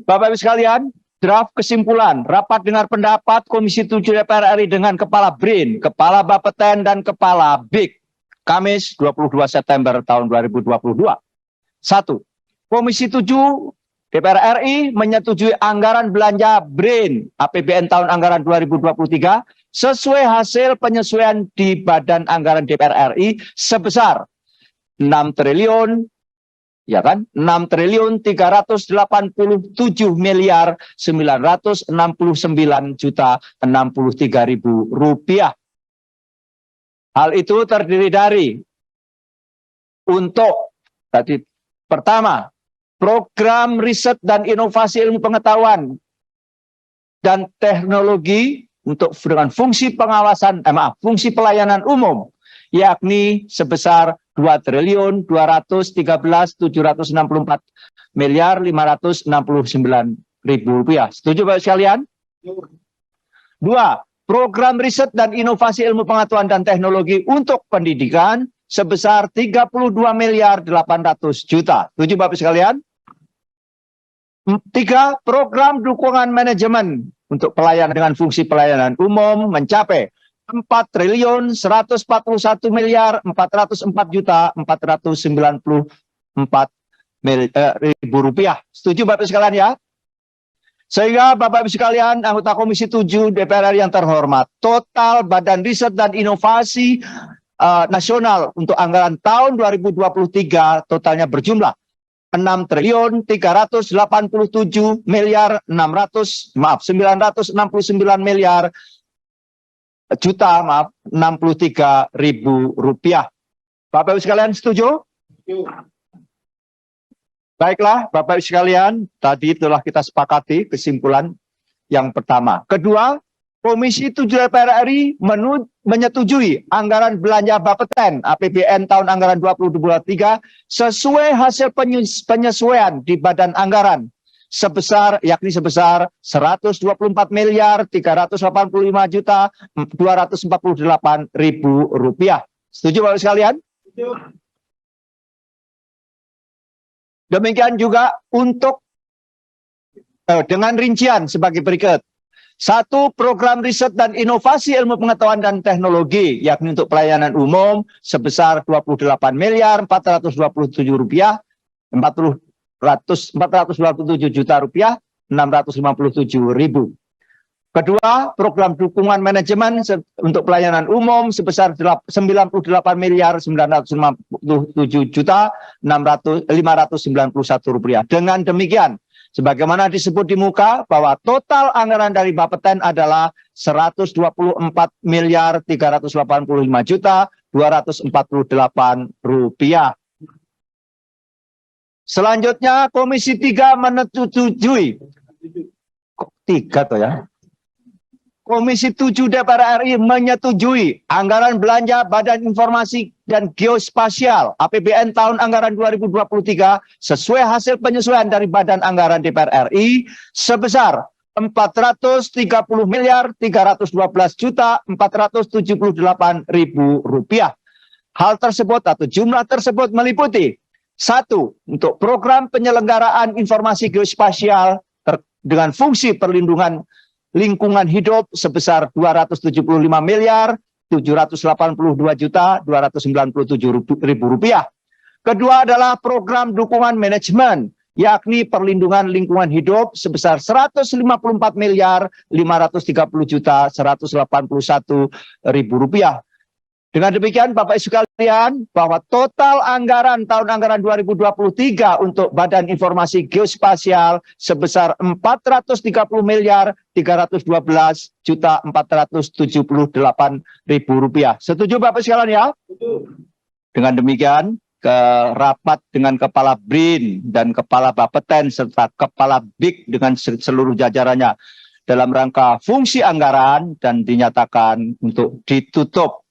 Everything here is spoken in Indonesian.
Bapak Ibu sekalian, draft kesimpulan rapat dengar pendapat Komisi 7 DPR RI dengan Kepala BRIN, Kepala Bapeten, dan Kepala BIK, Kamis 22 September tahun 2022. 1. Komisi 7 DPR RI menyetujui anggaran belanja BRIN APBN tahun anggaran 2023 sesuai hasil penyesuaian di Badan Anggaran DPR RI sebesar 6 triliun 6.387 miliar 969 juta 63.000 rupiah. Hal itu terdiri dari untuk pertama, program riset dan inovasi ilmu pengetahuan dan teknologi dengan fungsi pengawasan, fungsi pelayanan umum, yakni sebesar 2.213.764 miliar 569.000 rupiah. Setuju Bapak sekalian? 2. Program riset dan inovasi ilmu pengetahuan dan teknologi untuk pendidikan sebesar 32 miliar 800 juta. Setuju Bapak sekalian? 3. Program dukungan manajemen untuk pelayanan dengan fungsi pelayanan umum mencapai 4.141 miliar 404 juta 494 ribu rupiah. Setuju Bapak sekalian ya? Sehingga Bapak Ibu sekalian, anggota Komisi 7 DPR RI yang terhormat, total Badan Riset dan Inovasi Nasional untuk anggaran tahun 2023 totalnya berjumlah 6.387 miliar 969 miliar juta 63.000 rupiah. Bapak Ibu sekalian setuju? Baiklah Bapak Ibu sekalian, tadi telah kita sepakati kesimpulan yang pertama. Kedua, Komisi 7 DPR RI menyetujui anggaran belanja Bapeten APBN tahun anggaran 2023 sesuai hasil penyesuaian di Badan Anggaran sebesar 124 miliar 385 juta 248 ribu rupiah. Setuju Bapak sekalian? Setuju. Demikian juga untuk dengan rincian sebagai berikut. 1. Program riset dan inovasi ilmu pengetahuan dan teknologi, yakni untuk pelayanan umum sebesar 28 miliar 427 rupiah 427 juta rupiah 657 ribu. Kedua, program dukungan manajemen untuk pelayanan umum sebesar 98 miliar 957 juta 591 rupiah. Dengan demikian, sebagaimana disebut di muka bahwa total anggaran dari Bapeten adalah 124 miliar 385 juta 248 rupiah. Selanjutnya Komisi 3 menyetujui. Kok 3 tuh ya? Komisi 7 DPR RI menyetujui anggaran belanja Badan Informasi dan Geospasial APBN tahun anggaran 2023 sesuai hasil penyesuaian dari Badan Anggaran DPR RI sebesar 430 miliar 312 juta 478 ribu rupiah. Hal tersebut atau jumlah tersebut meliputi 1. Untuk program penyelenggaraan informasi geospasial dengan fungsi perlindungan lingkungan hidup sebesar 275 miliar 782 juta 297 ribu rupiah. Kedua adalah program dukungan manajemen, yakni perlindungan lingkungan hidup sebesar 154 miliar 530 juta 181 ribu rupiah. Dengan demikian Bapak Ibu sekalian, bahwa total anggaran tahun anggaran 2023 untuk Badan Informasi Geospasial sebesar 430 miliar 312 juta 478 ribu rupiah. Setuju Bapak sekalian ya? Setuju. Dengan demikian, rapat dengan Kepala BRIN dan Kepala Bapeten serta Kepala BIK dengan seluruh jajarannya dalam rangka fungsi anggaran dan dinyatakan untuk ditutup.